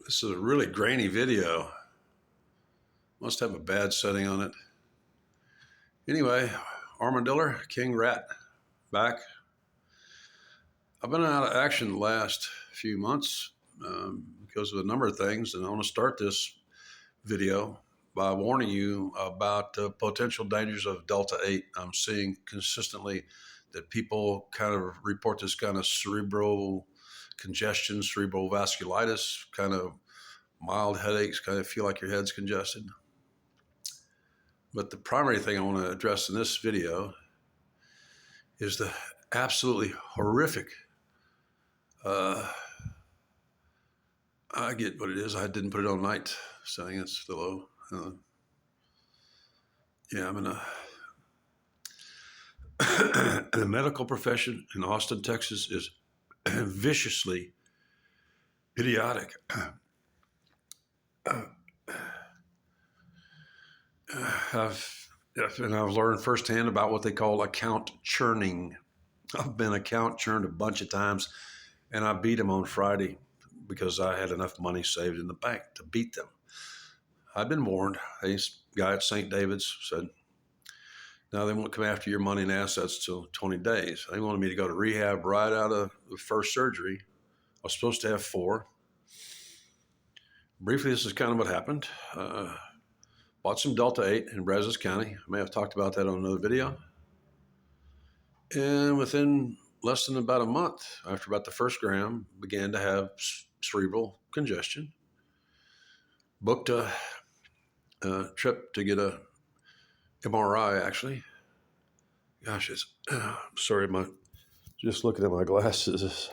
This is a really grainy video. Must have a bad setting on it. Anyway, Armadillo, King Rat, back. I've been out of action the last few months because of a number of things, and I want to start this video by warning you about the potential dangers of Delta 8. I'm seeing consistently that people kind of report this kind of cerebral congestion, cerebral vasculitis, kind of mild headaches, kind of feel like your head's congested. But the primary thing I want to address in this video is the absolutely horrific, I get what it is. I didn't put it on night setting. It's the low. I'm in the medical profession in Austin, Texas is viciously idiotic. I've learned firsthand about what they call account churning. I've been account churned a bunch of times, and I beat them on Friday because I had enough money saved in the bank to beat them. I've been warned. A guy at St. David's said, now they won't come after your money and assets till 20 days. They wanted me to go to rehab right out of the first surgery. I was supposed to have 4. Briefly, this is kind of what happened. Bought some Delta 8 in Brazos County. I may have talked about that on another video. And within less than about a month, after about the first gram, began to have cerebral congestion. Booked a trip to get a MRI, actually. Gosh, it's sorry, just looking at my glasses.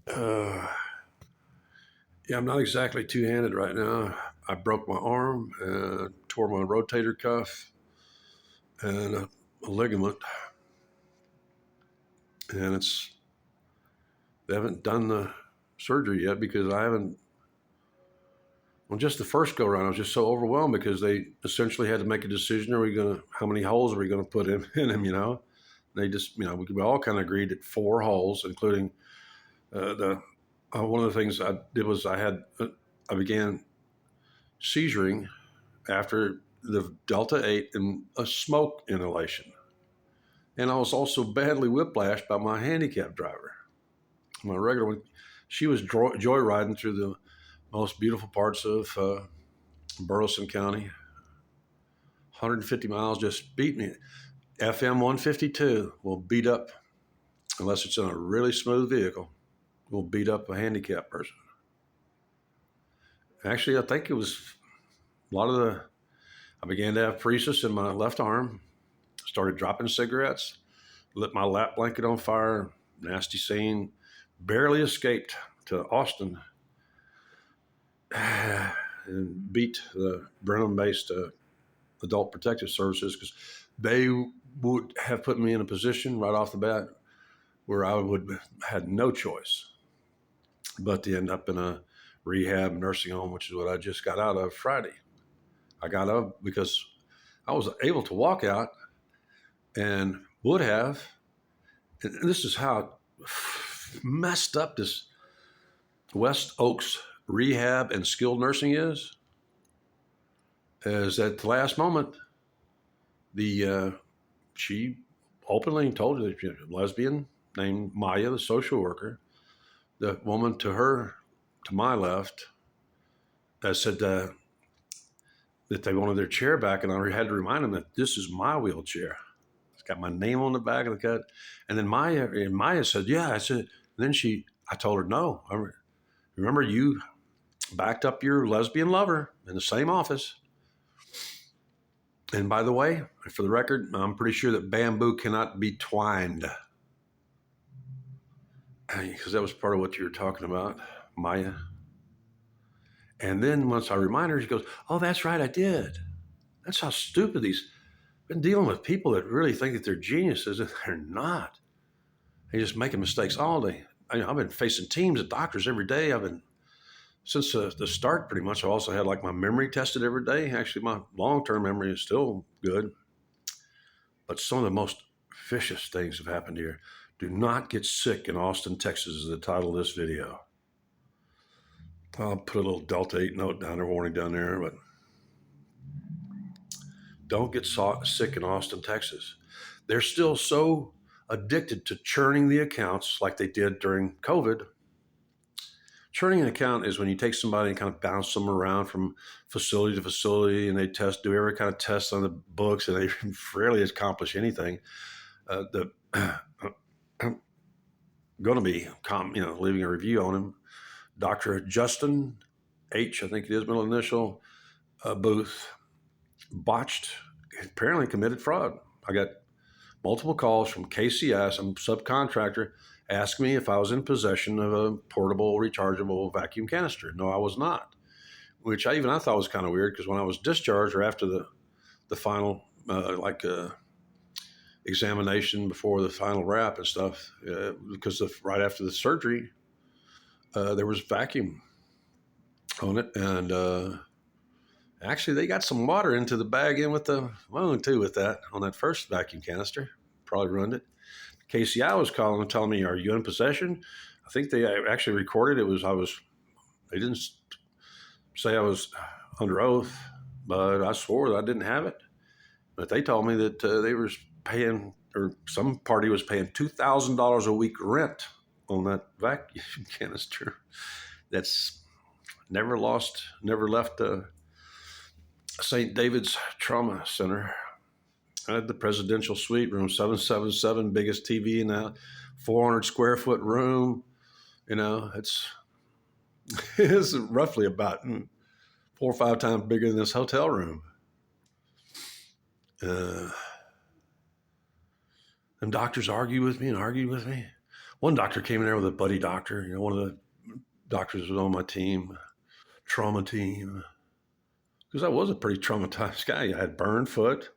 I'm not exactly two-handed right now. I broke my arm, tore my rotator cuff, and a ligament. And they haven't done the surgery yet because I haven't. Well, just the first go around, I was just so overwhelmed because they essentially had to make a decision: how many holes are we going to put in him? They just, we all kind of agreed at 4 holes, including one of the things I did was I began seizuring after the Delta 8 and a smoke inhalation. And I was also badly whiplashed by my handicap driver. My regular one, she was joyriding through the most beautiful parts of Burleson County. 150 miles, just beat me. FM 152 will beat up, unless it's in a really smooth vehicle, will beat up a handicapped person. Actually, I think it was I began to have paresis in my left arm, started dropping cigarettes, lit my lap blanket on fire, nasty scene, barely escaped to Austin and beat the Brenham-based Adult Protective Services because they would have put me in a position right off the bat where I had no choice but to end up in a rehab nursing home, which is what I just got out of Friday. I got up because I was able to walk out and would have, and this is how messed up this West Oaks rehab and skilled nursing is at the last moment, she openly told her, a lesbian named Maya, the social worker, the woman to my left, said that they wanted their chair back, and I had to remind them that this is my wheelchair. It's got my name on the back of the cut. And then Maya said, yeah. I said, and then I told her, no. Remember, you backed up your lesbian lover in the same office. And by the way, for the record, I'm pretty sure that bamboo cannot be twined. Because that was part of what you were talking about, Maya. And then once I remind her, she goes, oh, that's right, I did. That's how stupid I've been dealing with people that really think that they're geniuses, and they're not. They're just making mistakes all day. I've been facing teams of doctors every day. Since the start, pretty much. I also had my memory tested every day. Actually, my long-term memory is still good. But some of the most vicious things have happened here. Do not get sick in Austin, Texas is the title of this video. I'll put a little Delta 8 note down there, warning down there, but don't get sick in Austin, Texas. They're still so addicted to churning the accounts like they did during COVID. Churning an account is when you take somebody and kind of bounce them around from facility to facility, and they do every kind of test on the books, and they rarely accomplish anything. I'm going to be, leaving a review on him. Dr. Justin H, I think it is, middle initial, Booth, botched, apparently committed fraud. I got multiple calls from KCI, some subcontractor, asked me if I was in possession of a portable rechargeable vacuum canister. No, I was not, which I thought was kind of weird, because when I was discharged, or after the final examination before the final wrap and stuff, because right after the surgery, there was vacuum on it, and actually they got some water into the bag in with the wound too, with that on that first vacuum canister. Probably ruined it. KCI was calling and telling me, "Are you in possession?" I think they actually recorded it. They didn't say I was under oath, but I swore that I didn't have it. But they told me that they were paying, or some party was paying $2,000 a week rent on that vacuum canister. That's never left St. David's Trauma Center. I had the presidential suite, room 777, biggest TV in that 400 square foot room. It's roughly about 4 or 5 times bigger than this hotel room. And doctors argued with me. One doctor came in there with a buddy doctor. One of the doctors was on my team, trauma team, because I was a pretty traumatized guy. I had burned foot,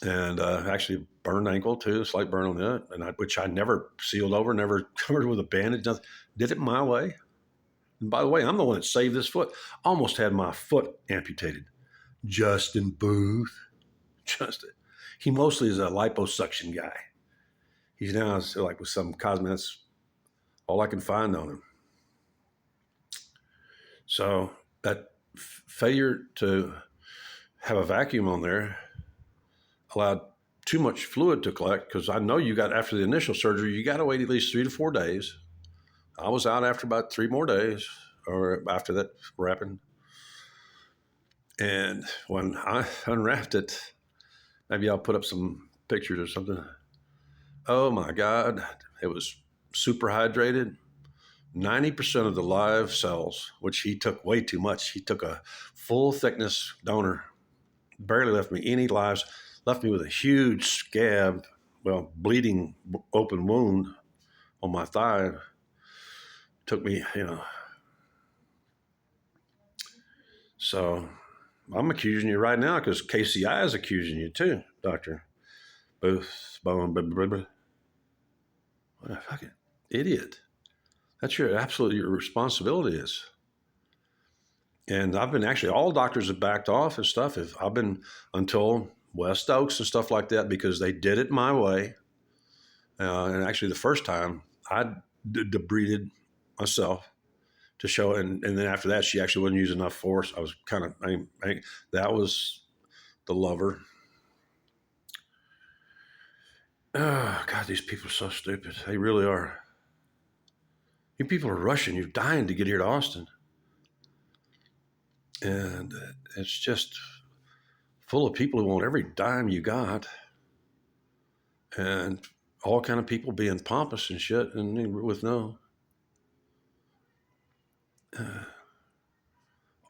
and actually burned ankle too, slight burn on it, which I never sealed over, never covered with a bandage, nothing. Did it my way. And by the way, I'm the one that saved this foot. Almost had my foot amputated. Justin Booth. He mostly is a liposuction guy. He's now like with some cosmetics, all I can find on him. So that failure to have a vacuum on there allowed too much fluid to collect, because I know after the initial surgery, you got to wait at least 3 to 4 days. I was out after about 3 more days, or after that wrapping. And when I unwrapped it, maybe I'll put up some pictures or something. Oh my God, it was super hydrated. 90% of the live cells, which he took way too much. He took a full thickness donor, barely left me any lives, left me with a huge scab, bleeding open wound on my thigh. Took me, So I'm accusing you right now, because KCI is accusing you too, Dr. Booth. What a fucking idiot. That's your responsibility is. And I've been all doctors have backed off and stuff. I've been until West Oaks and stuff like that, because they did it my way. And actually the first time I debrided myself to show, and then after that, she actually wouldn't use enough force. I was kind of, that was the lover. Oh, God, these people are so stupid. They really are. You people are rushing. You're dying to get here to Austin. And it's just full of people who want every dime you got. And all kind of people being pompous and shit, and with no.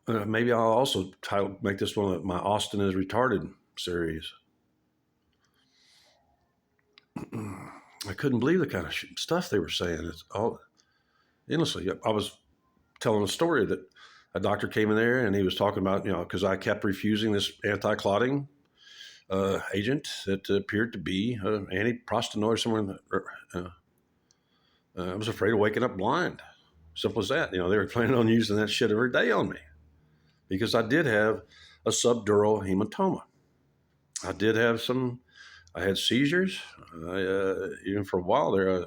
Maybe I'll also make this one of my Austin is Retarded series. I couldn't believe the kind of stuff they were saying. It's all endlessly. I was telling a story that a doctor came in there and he was talking about, because I kept refusing this anti-clotting agent that appeared to be an antiprostanoid somewhere. I was afraid of waking up blind. Simple as that. They were planning on using that shit every day on me, because I did have a subdural hematoma. I had seizures. Even for a while there, I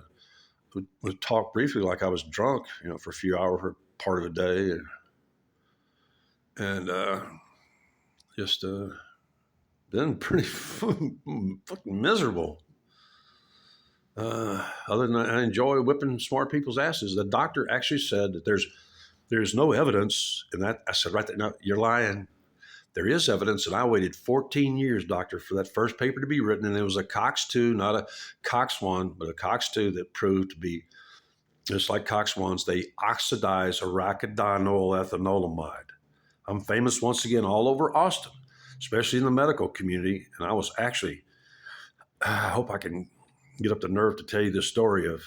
would talk briefly like I was drunk, for a few hours part of the day, and just been pretty fucking miserable. Other than I enjoy whipping smart people's asses. The doctor actually said that there's no evidence, and that I said right there, no, you're lying. There is evidence, and I waited 14 years, doctor, for that first paper to be written, and it was a COX-2, not a COX-1, but a COX-2 that proved to be just like COX-1s. They oxidize arachidonyl ethanolamide. I'm famous once again all over Austin, especially in the medical community, and I was actually, I hope I can get up the nerve to tell you this story of,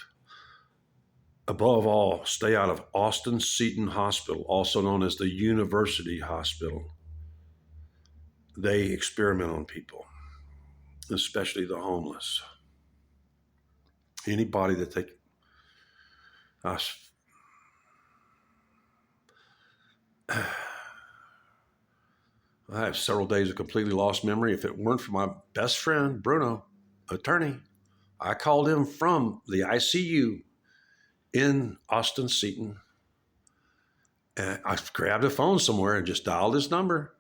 above all, stay out of Austin Seton Hospital, also known as the University Hospital. They experiment on people, especially the homeless. Anybody that they, I have several days of completely lost memory. If it weren't for my best friend, Bruno, attorney, I called him from the ICU in Austin Seton. And I grabbed a phone somewhere and just dialed his number.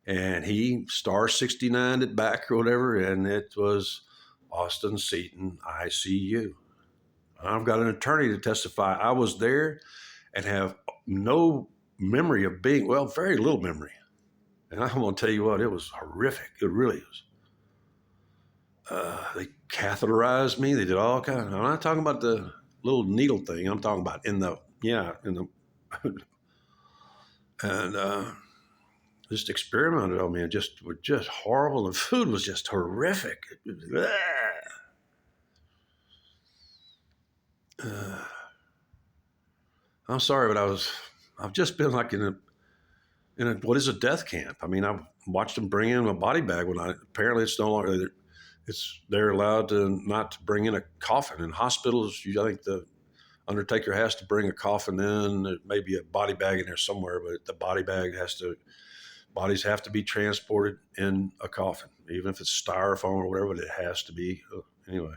And he *69 it back or whatever, and it was Austin Seton ICU. I've got an attorney to testify. I was there and have no memory of being, well, very little memory. And I'm going to tell you what, it was horrific. It really was. They catheterized me. They did all kinds of, I'm not talking about the little needle thing. I'm talking about and just experimented on me and just were just horrible. The food was just horrific. I'm sorry, but I've just been like in a what is a death camp. I mean, I've watched them bring in a body bag when apparently it's no longer, they're allowed to not to bring in a coffin. In hospitals, I think the undertaker has to bring a coffin in. There may be a body bag in there somewhere, but the body bag bodies have to be transported in a coffin, even if it's styrofoam or whatever, but it has to be anyway,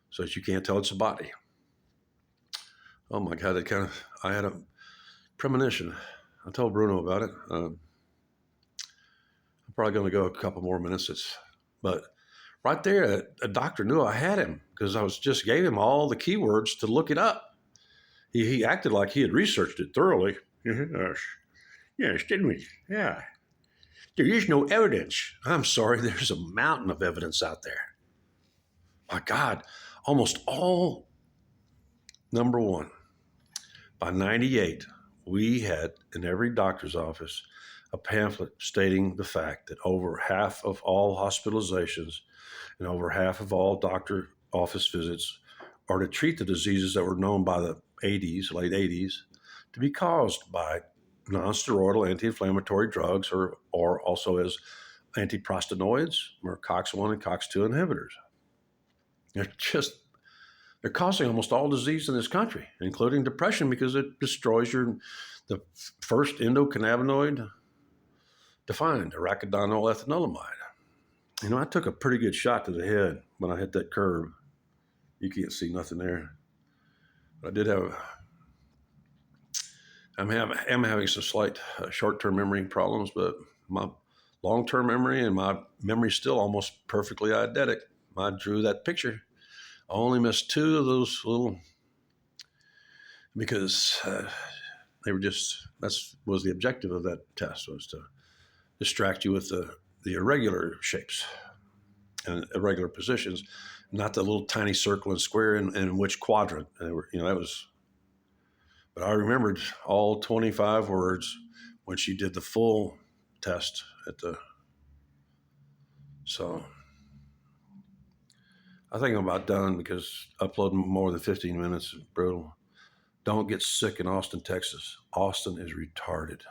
so that you can't tell it's a body. Oh my God, I had a premonition. I told Bruno about it. I'm probably going to go a couple more minutes. But right there, a doctor knew I had him because I just gave him all the keywords to look it up. He acted like he had researched it thoroughly. Yes, didn't we? Yeah. There is no evidence. I'm sorry, there's a mountain of evidence out there. My God, almost all, number one, by 98, we had in every doctor's office a pamphlet stating the fact that over half of all hospitalizations and over half of all doctor office visits are to treat the diseases that were known by the late 80s, to be caused by non-steroidal anti-inflammatory drugs or also as antiprostanoids or COX-1 and COX-2 inhibitors. They're causing almost all disease in this country, including depression, because it destroys the first endocannabinoid defined, arachidonyl ethanolamide. I took a pretty good shot to the head when I hit that curb. You can't see nothing there. But I did have, I'm having some slight short-term memory problems, but my long-term memory and my memory still almost perfectly eidetic. I drew that picture. I only missed two of those because they were that was the objective of that test, was to distract you with the irregular shapes and irregular positions, not the little tiny circle and square in which quadrant. And that was, but I remembered all 25 words when she did the full test so I think I'm about done because uploading more than 15 minutes is brutal. Don't get sick in Austin, Texas. Austin is retarded.